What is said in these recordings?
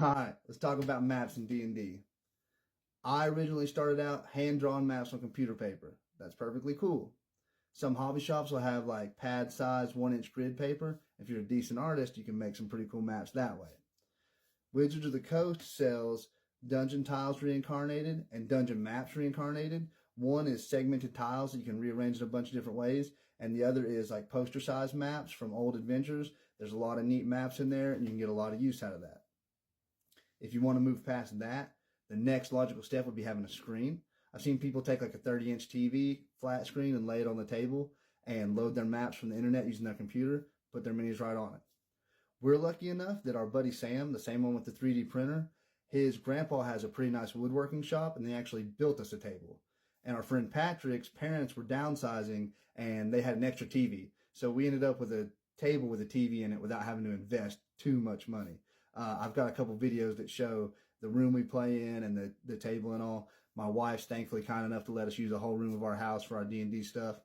Alright, let's talk about maps in D&D. I originally started out hand-drawn maps on computer paper. That's perfectly cool. Some hobby shops will have like pad-sized 1-inch grid paper. If you're a decent artist, you can make some pretty cool maps that way. Wizards of the Coast sells dungeon tiles reincarnated and dungeon maps reincarnated. One is segmented tiles that you can rearrange in a bunch of different ways, and the other is like poster-sized maps from old adventures. There's a lot of neat maps in there, and you can get a lot of use out of that. If you want to move past that, the next logical step would be having a screen. I've seen people take like a 30-inch TV flat screen and lay it on the table and load their maps from the internet using their computer, put their minis right on it. We're lucky enough that our buddy Sam, the same one with the 3D printer, his grandpa has a pretty nice woodworking shop, and they actually built us a table. And our friend Patrick's parents were downsizing, and they had an extra TV. So we ended up with a table with a TV in it without having to invest too much money. I've got a couple videos that show the room we play in and the table and all. My wife's thankfully kind enough to let us use a whole room of our house for our D&D stuff.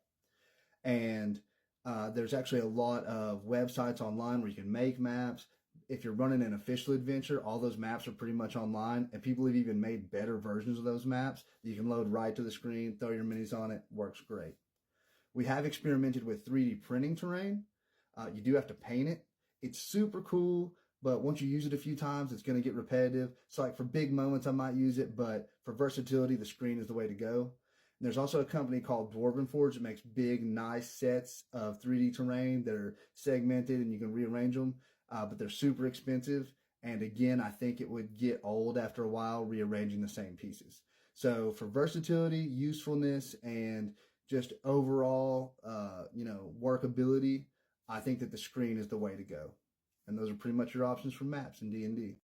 And there's actually a lot of websites online where you can make maps. If you're running an official adventure, all those maps are pretty much online, and people have even made better versions of those maps that you can load right to the screen, throw your minis on it. Works great. We have experimented with 3D printing terrain. You do have to paint it. It's super cool, but once you use it a few times, it's going to get repetitive. So like for big moments, I might use it, but for versatility, the screen is the way to go. And there's also a company called Dwarven Forge that makes big, nice sets of 3D terrain that are segmented and you can rearrange them, but they're super expensive. And again, I think it would get old after a while rearranging the same pieces. So for versatility, usefulness, and just overall, workability, I think that the screen is the way to go. And those are pretty much your options for maps in D&D.